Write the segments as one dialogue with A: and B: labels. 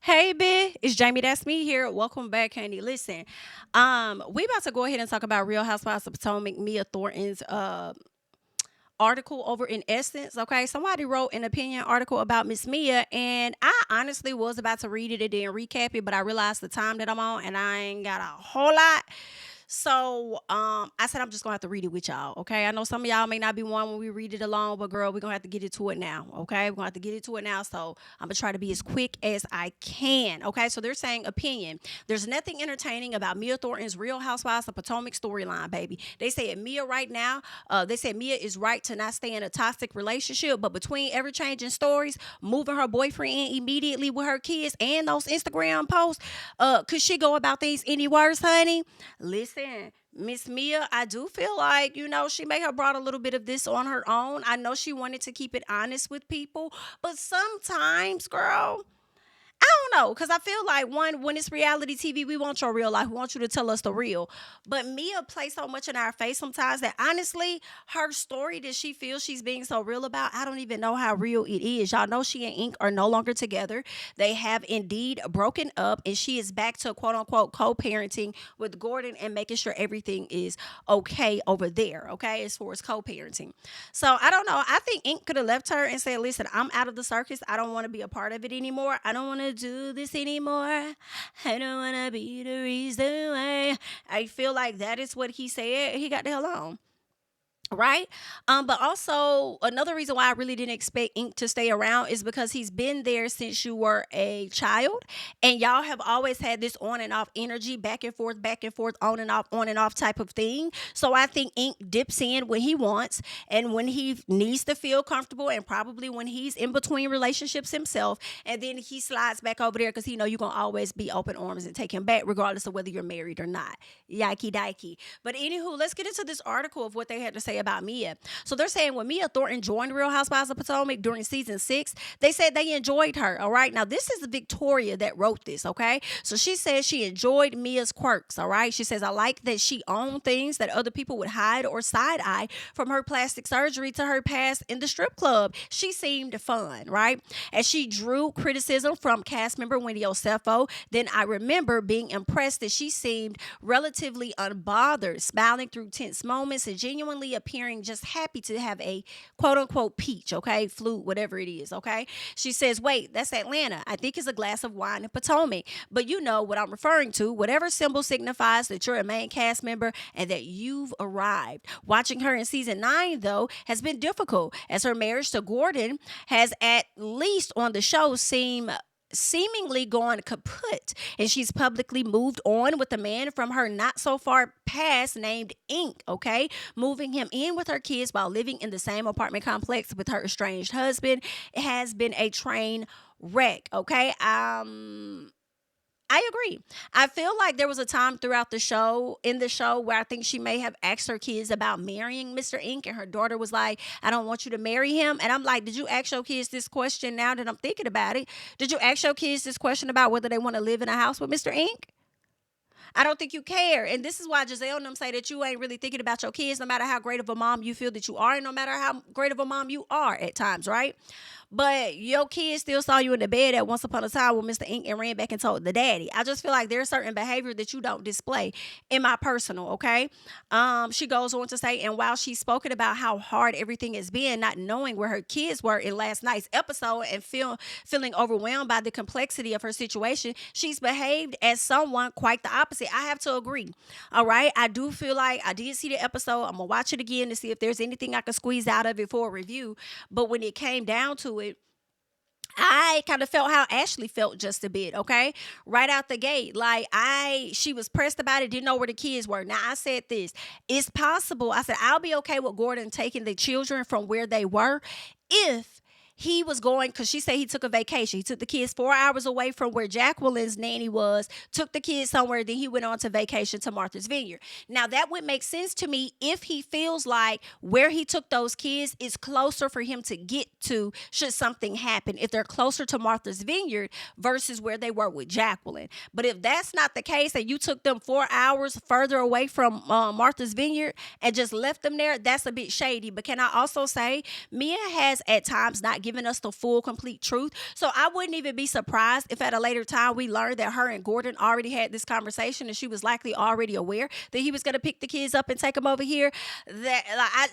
A: Hey, B, it's JamiThatsMe here. Welcome back, Kandi. Listen, we about to go ahead and talk about Real Housewives of Potomac, Mia Thornton's article over in Essence. Okay, somebody wrote an opinion article about Miss Mia, and I honestly was about to read it and then recap it, but I realized the time that I'm on, and I ain't got a whole lot. So I said I'm just gonna have to read it with y'all. Okay. I know some of y'all may not be one when we read it alone, but girl, we're gonna have to get into it now. Okay. We're gonna have to get into it now. So I'm gonna try to be as quick as I can. Okay. So they're saying opinion. There's nothing entertaining about Mia Thornton's Real Housewives of Potomac storyline, baby. They say Mia right now, they said Mia is right to not stay in a toxic relationship, but between ever changing stories, moving her boyfriend in immediately with her kids and those Instagram posts, could she go about things any worse, honey? Listen, Miss Mia, I do feel like, she may have brought a little bit of this on her own. I know she wanted to keep it honest with people, but sometimes, girl, I don't know, because I feel like one, when it's reality TV, we want your real life. We want you to tell us the real. But Mia plays so much in our face sometimes that honestly, her story that she feels she's being so real about, I don't even know how real it is. Y'all know she and Ink are no longer together. They have indeed broken up, and she is back to quote unquote co-parenting with Gordon and making sure everything is okay over there, okay, as far as co-parenting. So I don't know. I think Ink could have left her and said, listen, I'm out of the circus. I don't want to be a part of it anymore. I don't want to do this anymore. I don't want to be the reason why. I feel like that is what he said. He got the hell on. Right. But also another reason why I really didn't expect Ink to stay around is because he's been there since you were a child, and y'all have always had this on and off energy, back and forth, on and off type of thing. So I think Ink dips in when he wants and when he needs to feel comfortable, and probably when he's in between relationships himself, and then he slides back over there because he know you're gonna always be open arms and take him back, regardless of whether you're married or not. Yikey dikey. But anywho, let's get into this article of what they had to say about Mia. So they're saying when Mia Thornton joined Real Housewives of Potomac during season 6, they said they enjoyed her. All right. Now, this is Victoria that wrote this. Okay. So she says she enjoyed Mia's quirks. All right. She says, I like that she owned things that other people would hide or side eye, from her plastic surgery to her past in the strip club. She seemed fun. Right. As she drew criticism from cast member Wendy Osefo, then I remember being impressed that she seemed relatively unbothered, smiling through tense moments and genuinely appearing just happy to have a quote unquote peach, okay, flute, whatever it is, okay. She says, wait, that's Atlanta. I think it's a glass of wine in Potomac. But you know what I'm referring to. Whatever symbol signifies that you're a main cast member and that you've arrived. Watching her in season 9, though, has been difficult, as her marriage to Gordon has, at least on the show, seemingly gone kaput, and she's publicly moved on with a man from her not so far past named Ink, okay, moving him in with her kids while living in the same apartment complex with her estranged husband. It has been a train wreck, okay. I agree. I feel like there was a time throughout in the show, where I think she may have asked her kids about marrying Mr. Ink, and her daughter was like, I don't want you to marry him. And I'm like, did you ask your kids this question now that I'm thinking about it? Did you ask your kids this question about whether they want to live in a house with Mr. Ink? I don't think you care. And this is why Gizelle and them say that you ain't really thinking about your kids, no matter how great of a mom you feel that you are, and no matter how great of a mom you are at times, right? But your kids still saw you in the bed at once upon a time with Mr. Ink and ran back and told the daddy. I just feel like there's certain behavior that you don't display, in my personal, okay? She goes on to say, and while she's spoken about how hard everything has been, not knowing where her kids were in last night's episode and feeling overwhelmed by the complexity of her situation, she's behaved as someone quite the opposite. I have to agree. All right. I do feel like I did see the episode. I'm gonna watch it again to see if there's anything I can squeeze out of it for a review. But when it came down to it, I kind of felt how Ashley felt just a bit, okay? Right out the gate. Like she was pressed about it, didn't know where the kids were. Now I said this, it's possible. I said, I'll be okay with Gordon taking the children from where they were if he was going, because she said he took a vacation. He took the kids 4 hours away from where Jacqueline's nanny was, took the kids somewhere, then he went on to vacation to Martha's Vineyard. Now, that would make sense to me if he feels like where he took those kids is closer for him to get to should something happen, if they're closer to Martha's Vineyard versus where they were with Jacqueline. But if that's not the case and you took them 4 hours further away from Martha's Vineyard and just left them there, that's a bit shady. But can I also say, Mia has at times not given giving us the full, complete truth. So I wouldn't even be surprised if at a later time we learned that her and Gordon already had this conversation and she was likely already aware that he was going to pick the kids up and take them over here. That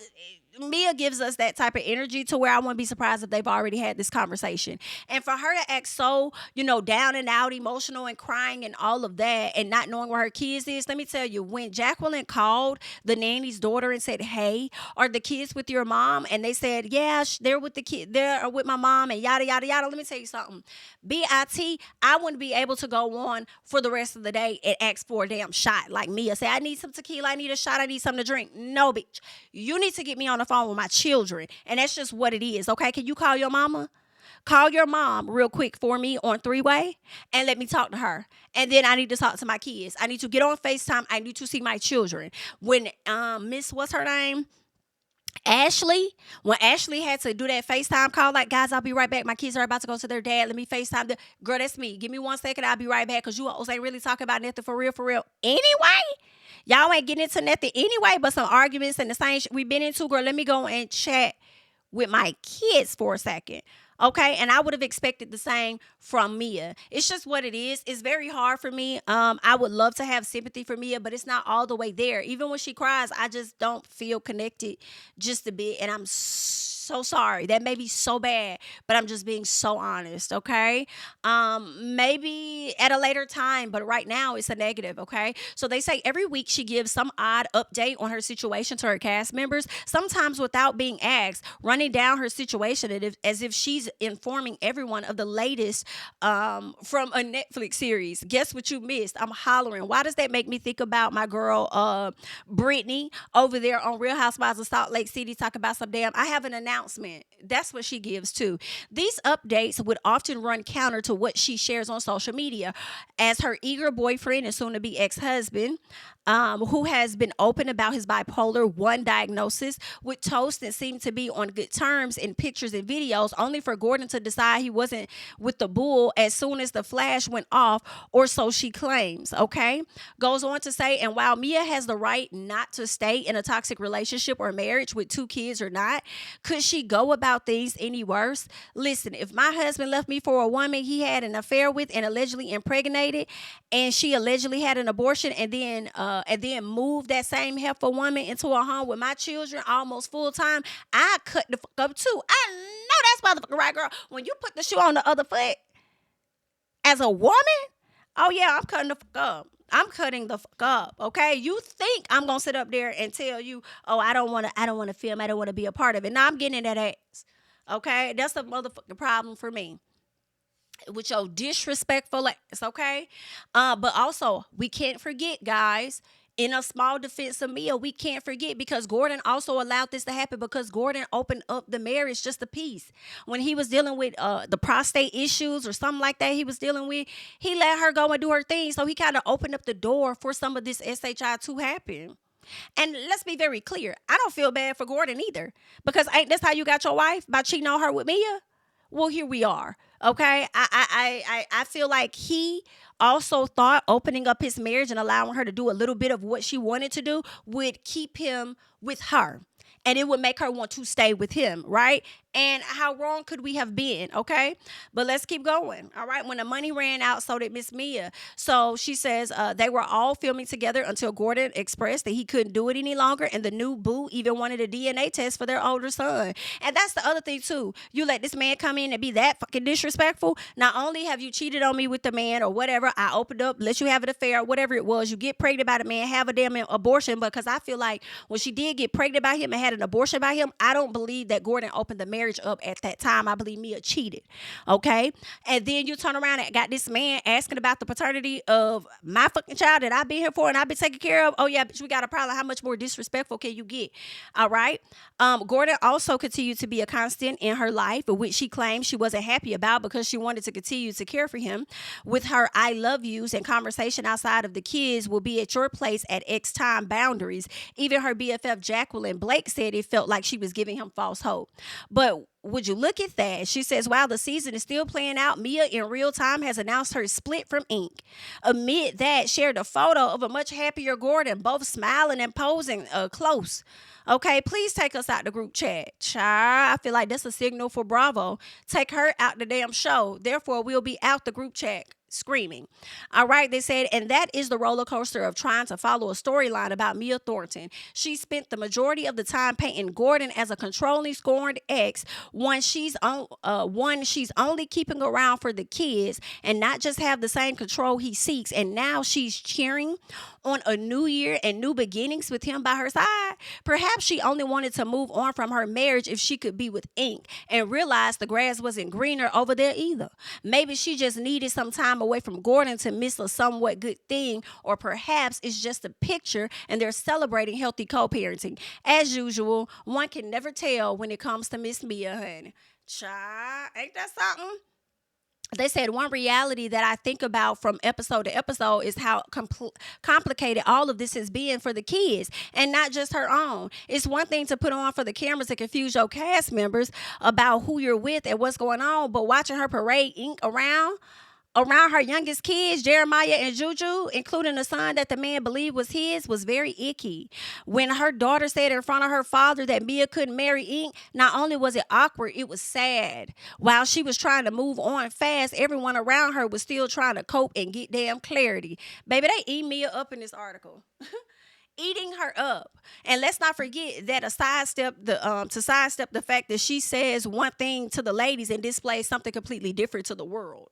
A: Mia gives us that type of energy to where I wouldn't be surprised if they've already had this conversation. And for her to act so, down and out, emotional and crying and all of that and not knowing where her kids is, let me tell you, when Jacqueline called the nanny's daughter and said, hey, are the kids with your mom? And they said, yeah, they're with the kid, they're with my mom and yada, yada, yada. Let me tell you something. BIT, I wouldn't be able to go on for the rest of the day and ask for a damn shot. Like Mia say, I need some tequila, I need a shot, I need something to drink. No, bitch. You need to get me on the phone with my children. And that's just what it is. Okay. Can you call your mama? Call your mom real quick for me on 3-way and let me talk to her. And then I need to talk to my kids. I need to get on FaceTime. I need to see my children. When what's her name? Ashley, when Ashley had to do that FaceTime call, like, guys, I'll be right back. My kids are about to go to their dad. Let me FaceTime. Girl, that's me. Give me 1 second. I'll be right back. Because you always ain't really talking about nothing for real. Anyway, y'all ain't getting into nothing anyway, but some arguments and the same shit we've been into. Girl, let me go and chat with my kids for a second. Okay, and I would have expected the same from Mia. It's just what it is. It's very hard for me. I would love to have sympathy for Mia, but it's not all the way there. Even when she cries, I just don't feel connected just a bit, and I'm so sorry. That may be so bad, but I'm just being so honest, okay? Maybe at a later time, but right now it's a negative, okay? So they say every week she gives some odd update on her situation to her cast members, sometimes without being asked, running down her situation as if she's informing everyone of the latest from a Netflix series. Guess what you missed? I'm hollering. Why does that make me think about my girl Brittany over there on Real Housewives of Salt Lake City talking about some damn, I have an announcement. That's what she gives too. These updates would often run counter to what she shares on social media, as her eager boyfriend and soon to be ex-husband, who has been open about his bipolar 1 diagnosis, would toast and seem to be on good terms in pictures and videos, only for Gordon to decide he wasn't with the bull as soon as the flash went off, or so she claims, okay? Goes on to say, and while Mia has the right not to stay in a toxic relationship or marriage with 2 kids or not, could she go about things any worse? Listen, if my husband left me for a woman he had an affair with and allegedly impregnated, and she allegedly had an abortion, and then moved that same helpful woman into a home with my children almost full time, I cut the fuck up too. I know that's motherfucking right, girl. When you put the shoe on the other foot as a woman, oh yeah, I'm cutting the fuck up. I'm cutting the fuck up, okay? You think I'm gonna sit up there and tell you, oh, I don't wanna film, I don't wanna be a part of it. Now I'm getting in that ass, okay? That's the motherfucking problem for me with your disrespectful ass, okay? But also, we can't forget, guys, in a small defense of Mia, we can't forget, because Gordon also allowed this to happen because Gordon opened up the marriage just a piece. When he was dealing with the prostate issues or something like that he was dealing with, he let her go and do her thing. So he kind of opened up the door for some of this SHI to happen. And let's be very clear. I don't feel bad for Gordon either, because ain't this how you got your wife? By cheating on her with Mia? Well, here we are. Okay. I feel like he also thought opening up his marriage and allowing her to do a little bit of what she wanted to do would keep him with her, and it would make her want to stay with him, right? And how wrong could we have been, okay? But let's keep going, all right? When the money ran out, so did Miss Mia. So she says they were all filming together until Gordon expressed that he couldn't do it any longer, and the new boo even wanted a DNA test for their older son. And that's the other thing, too. You let this man come in and be that fucking disrespectful. Not only have you cheated on me with the man or whatever, I opened up, let you have an affair, whatever it was, you get pregnant by the man, have a damn abortion, because I feel like when she did get pregnant by him and had an abortion by him, I don't believe that Gordon opened the marriage up at that time. I believe Mia cheated, okay? And then you turn around and got this man asking about the paternity of my fucking child that I've been here for and I've been taking care of. Oh yeah, bitch, we got a problem. How much more disrespectful can you get? All right. Gordon also continued to be a constant in her life, which she claimed she wasn't happy about because she wanted to continue to care for him. With her I love yous and conversation outside of the kids will be at your place at X time boundaries. Even her BFF Jacqueline Blake said it felt like she was giving him false hope. But would you look at that? She says, while the season is still playing out, Mia in real time has announced her split from Ink. Amid that, shared a photo of a much happier Gordon, both smiling and posing close. Okay, please take us out the group chat. Child, I feel like that's a signal for Bravo. Take her out the damn show. Therefore, we'll be out the group chat screaming. All right, they said, and that is the roller coaster of trying to follow a storyline about Mia Thornton. She spent the majority of the time painting Gordon as a controlling, scorned ex, one she's only keeping around for the kids and not just have the same control he seeks. And now she's cheering on a new year and new beginnings with him by her side. Perhaps she only wanted to move on from her marriage if she could be with Ink and realized the grass wasn't greener over there either. Maybe she just needed some time away from Gordon to miss a somewhat good thing, or perhaps it's just a picture and they're celebrating healthy co-parenting. As usual, one can never tell when it comes to Miss Mia, honey. Child, ain't that something? They said one reality that I think about from episode to episode is how complicated all of this has been for the kids, and not just her own. It's one thing to put on for the cameras to confuse your cast members about who you're with and what's going on, but watching her parade Ink around her youngest kids, Jeremiah and Juju, including the son that the man believed was his, was very icky. When her daughter said in front of her father that Mia couldn't marry Ink, not only was it awkward, it was sad. While she was trying to move on fast, everyone around her was still trying to cope and get damn clarity. Baby, they eat Mia up in this article. Eating her up. And let's not forget that to sidestep the fact that she says one thing to the ladies and displays something completely different to the world.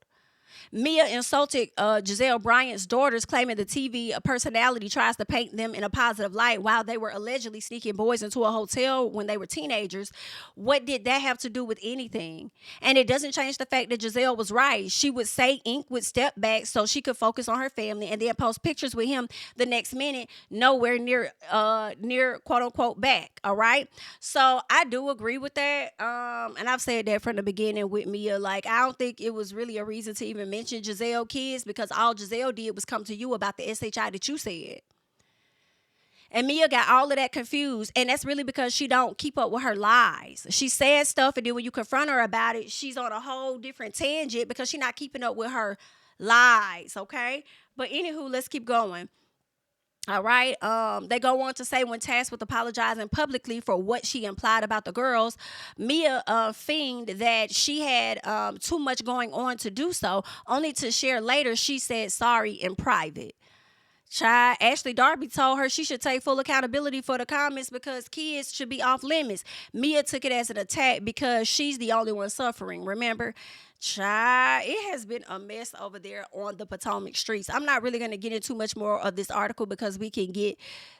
A: Mia insulted Gizelle Bryant's daughters, claiming the TV personality tries to paint them in a positive light while they were allegedly sneaking boys into a hotel when they were teenagers. What did that have to do with anything? And it doesn't change the fact that Gizelle was right. She would say Ink would step back so she could focus on her family and then post pictures with him the next minute, nowhere near quote unquote back. All right. So I do agree with that. And I've said that from the beginning with Mia. Like, I don't think it was really a reason to even mention Gizelle kids, because all Gizelle did was come to you about the SHI that you said. And Mia got all of that confused, and that's really because she don't keep up with her lies. She says stuff, and then when you confront her about it, she's on a whole different tangent because she's not keeping up with her lies, okay? But anywho, let's keep going. All right. They go on to say, when tasked with apologizing publicly for what she implied about the girls, Mia feigned that she had too much going on to do so, only to share later she said sorry in private. Child, Ashley Darby told her she should take full accountability for the comments because kids should be off limits. Mia took it as an attack because she's the only one suffering, remember? Child, it has been a mess over there on the Potomac streets. I'm not really going to get into much more of this article because we can get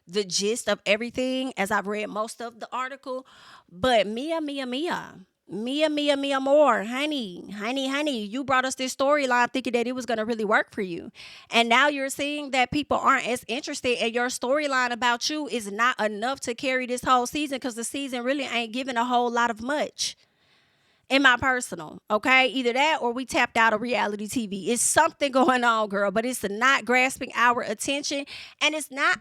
A: the gist of everything as I've read most of the article. But Mia more, honey, you brought us this storyline thinking that it was going to really work for you. And now you're seeing that people aren't as interested, and your storyline about you is not enough to carry this whole season because the season really ain't giving a whole lot of much. In my personal, okay? Either that or we tapped out of reality TV. It's something going on, girl, but it's not grasping our attention. And it's not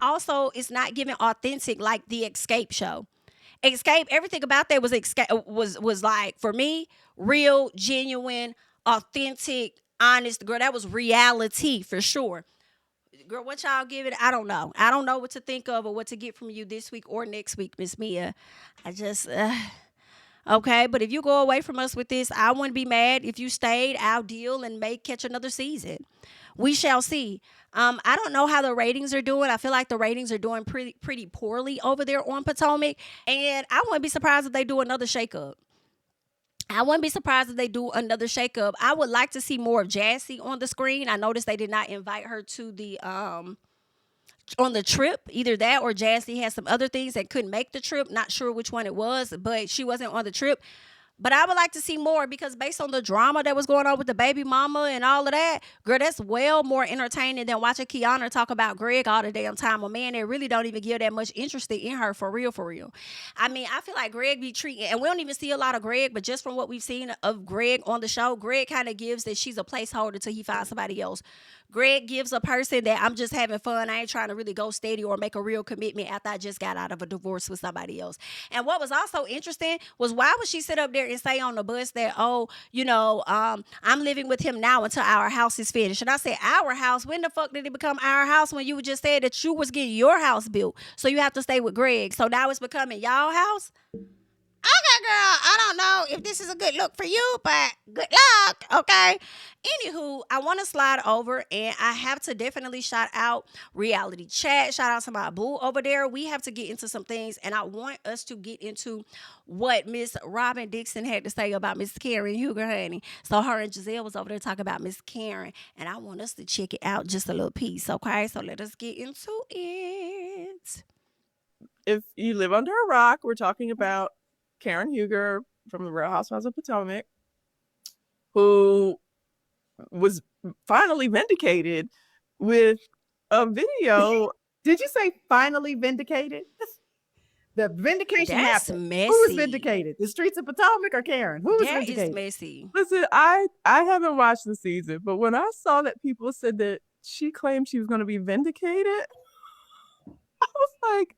A: giving authentic like the Escape show. Escape, everything about that was like, for me, real, genuine, authentic, honest. Girl, that was reality for sure. Girl, what y'all give it? I don't know. I don't know what to think of or what to get from you this week or next week, Miss Mia. I just... Okay, but if you go away from us with this, I wouldn't be mad. If you stayed, I'll deal and may catch another season. We shall see. I don't know how the ratings are doing. I feel like the ratings are doing pretty poorly over there on Potomac. And I wouldn't be surprised if they do another shakeup. I would like to see more of Jassy on the screen. I noticed they did not invite her to the... on the trip, either that or Jassy had some other things that couldn't make the trip. Not sure which one it was, but she wasn't on the trip. But I would like to see more because based on the drama that was going on with the baby mama and all of that, girl, that's well more entertaining than watching Kiana talk about Greg all the damn time. A man that really don't even give that much interest in her for real. I mean, I feel like Greg be treating, and we don't even see a lot of Greg, but just from what we've seen of Greg on the show, Greg kind of gives that she's a placeholder till he finds somebody else. Greg gives a person that I'm just having fun. I ain't trying to really go steady or make a real commitment after I just got out of a divorce with somebody else. And what was also interesting was, why would she sit up there there and say on the bus that, oh, I'm living with him now until our house is finished. And I said, our house? When the fuck did it become our house when you just said that you was getting your house built? So you have to stay with Greg. So now it's becoming y'all house? Okay, girl, I don't know if this is a good look for you, but good luck, okay? Anywho, I want to slide over, and I have to definitely shout out Reality Chat. Shout out to my boo over there. We have to get into some things, and I want us to get into what Miss Robyn Dixon had to say about Miss Karen Huger, honey. So her and Gizelle was over there talking about Miss Karen, and I want us to check it out just a little piece, okay? So let us get into it.
B: If you live under a rock, we're talking about Karen Huger from the Real Housewives of Potomac, who was finally vindicated with a video.
C: Did you say finally vindicated? The vindication
A: That's
C: happened.
A: messy.
C: Who was vindicated? The streets of Potomac or Karen? Who was vindicated?
A: That is messy.
B: Listen, I haven't watched the season, but when I saw that people said that she claimed she was going to be vindicated, I was like,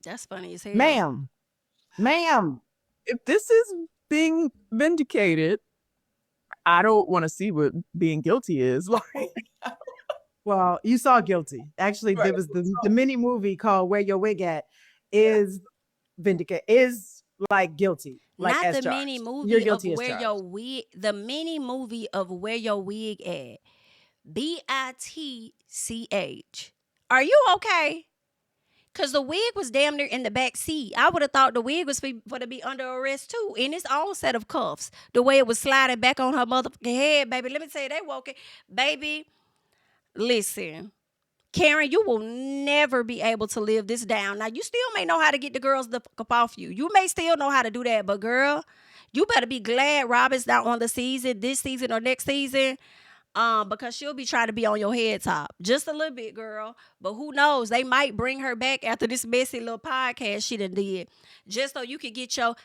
A: that's funny as hell.
C: Ma'am.
B: If this is being vindicated, I don't want to see what being guilty is like.
C: Well, you saw Guilty. Actually, right. There was the mini movie called Where Your Wig At is like guilty. Like
A: not
C: as
A: the
C: charged.
A: mini movie
C: You're
A: of
C: guilty
A: Where Your Wig. The mini movie of Where Your Wig At. BITCH. Are you okay? Because the wig was damn near in the back seat. I would have thought the wig was for to be under arrest too, in its own set of cuffs. The way it was sliding back on her motherfucking head, baby. Let me tell you, they woke it. Baby, listen. Karen, you will never be able to live this down. Now, you still may know how to get the girls the fuck up off you. You may still know how to do that, but girl, you better be glad Robyn's not on the season, this season or next season. Because she'll be trying to be on your head top just a little bit, girl. But who knows? They might bring her back after this messy little podcast she done did, just so you could get your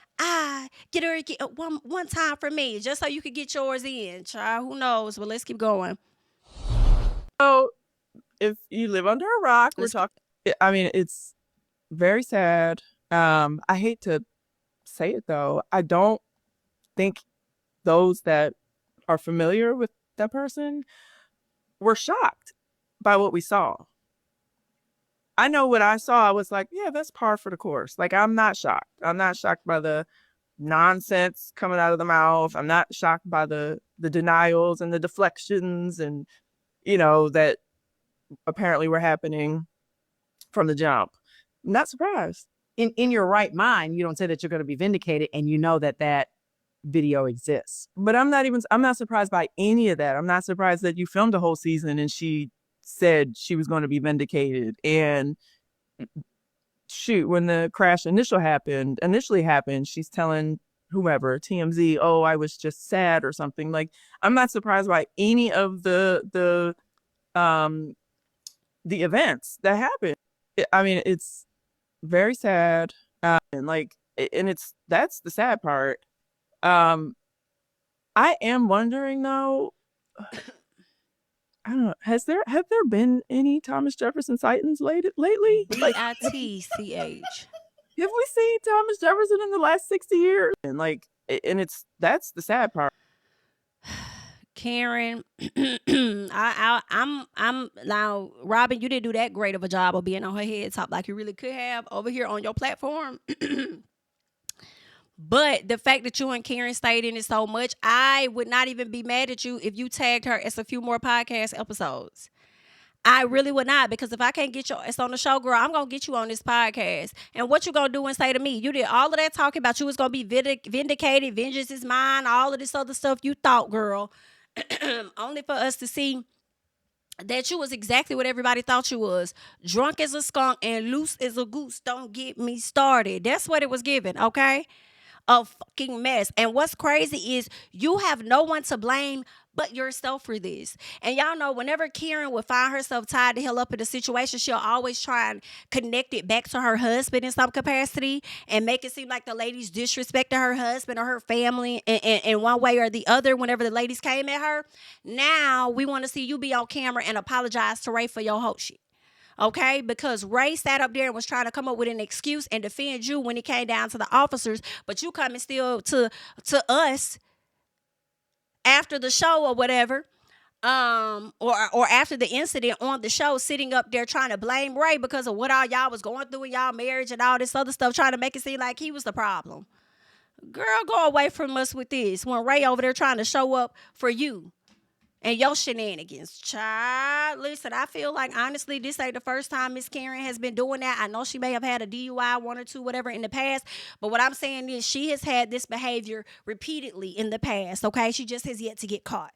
A: get her one time for me, just so you could get yours in, child. Who knows? But let's keep going.
B: So, if you live under a rock, we're talking. I mean, it's very sad. I hate to say it though. I don't think those that are familiar with that person were shocked by what we saw. I know what I saw. I was like, yeah, that's par for the course. Like, I'm not shocked. I'm not shocked by the nonsense coming out of the mouth. I'm not shocked by the denials and the deflections and, that apparently were happening from the jump. I'm not surprised.
C: In your right mind, you don't say that you're going to be vindicated and you know that video exists.
B: But I'm not surprised by any of that. I'm not surprised that you filmed a whole season and she said she was going to be vindicated. And shoot, when the crash initially happened, she's telling whomever, TMZ, oh, I was just sad or something. Like, I'm not surprised by any of the events that happened. I mean, it's very sad. That's the sad part. I am wondering though, I don't know, have there been any Thomas Jefferson sightings lately?
A: BITCH.
B: Have we seen Thomas Jefferson in the last 60 years? And that's the sad part.
A: Karen, I'm now, Robyn, you didn't do that great of a job of being on her head top like you really could have over here on your platform. But the fact that you and Karen stayed in it so much, I would not even be mad at you if you tagged her as a few more podcast episodes. I really would not, because if I can't get your ass on the show, girl, I'm going to get you on this podcast. And what you going to do and say to me? You did all of that talking about you was going to be vindicated, vengeance is mine, all of this other stuff you thought, girl. Only for us to see that you was exactly what everybody thought you was. Drunk as a skunk and loose as a goose. Don't get me started. That's what it was given, okay? A fucking mess. And what's crazy is you have no one to blame but yourself for this. And y'all know whenever Karen would find herself tied the hell up in a situation, she'll always try and connect it back to her husband in some capacity and make it seem like the ladies disrespected her husband or her family in one way or the other whenever the ladies came at her. Now we want to see you be on camera and apologize to Ray for your whole shit. Okay, because Ray sat up there and was trying to come up with an excuse and defend you when it came down to the officers, but you coming still to us after the show or whatever, or after the incident on the show, sitting up there trying to blame Ray because of what all y'all was going through in y'all marriage and all this other stuff, trying to make it seem like he was the problem. Girl, go away from us with this when Ray over there trying to show up for you and your shenanigans. Child, listen, I feel like, honestly, this ain't the first time Miss Karen has been doing that. I know she may have had a DUI, 1 or 2, whatever, in the past. But what I'm saying is she has had this behavior repeatedly in the past, okay? She just has yet to get caught.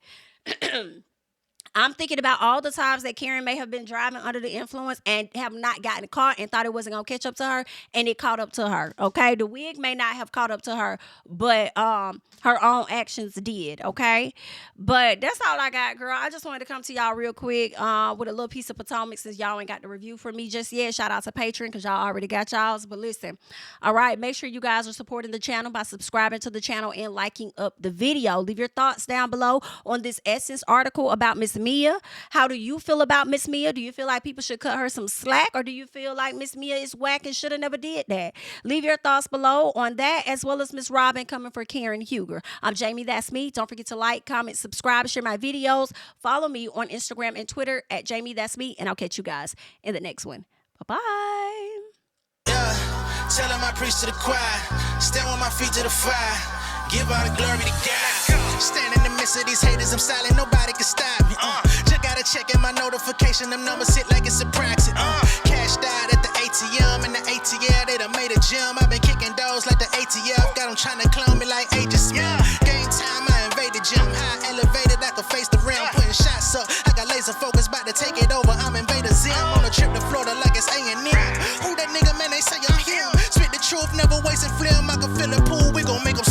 A: I'm thinking about all the times that Karen may have been driving under the influence and have not gotten caught and thought it wasn't going to catch up to her, and it caught up to her, okay? The wig may not have caught up to her, but her own actions did, okay? But that's all I got, girl. I just wanted to come to y'all real quick with a little piece of Potomac since y'all ain't got the review for me just yet. Shout out to Patreon because y'all already got y'all's. But listen, all right, make sure you guys are supporting the channel by subscribing to the channel and liking up the video. Leave your thoughts down below on this Essence article about Miss Mia. How do you feel about Miss Mia? Do you feel like people should cut her some slack, or do you feel like Miss Mia is whack and should have never did that? Leave your thoughts below on that, as well as Miss Robyn coming for Karen Huger. I'm Jami, that's me. Don't forget to like, comment, subscribe, share my videos. Follow me on Instagram and Twitter at Jami, that's me, and I'll catch you guys in the next one. Bye-bye.
D: Yeah, tell them I preach to the choir. Stand with my feet to the fire. Give all the glory to God. Stand in the midst of these haters, I'm silent, nobody can stop me. Just gotta check in my notification, them numbers hit like it's a praxis. Cashed out at the ATM, and the ATL, they done made a gym. I've been kicking doors like the ATL, got them trying to clone me like Aegis. Game time, I invaded gym, high elevated, I can face the rim. Putting shots up, I got laser focus, about to take it over, I'm Invader Zim. On a trip to Florida like it's A&M. Who that nigga, man, they say I'm him. Spit the truth, never wasting film, I can fill a pool, we gon' make them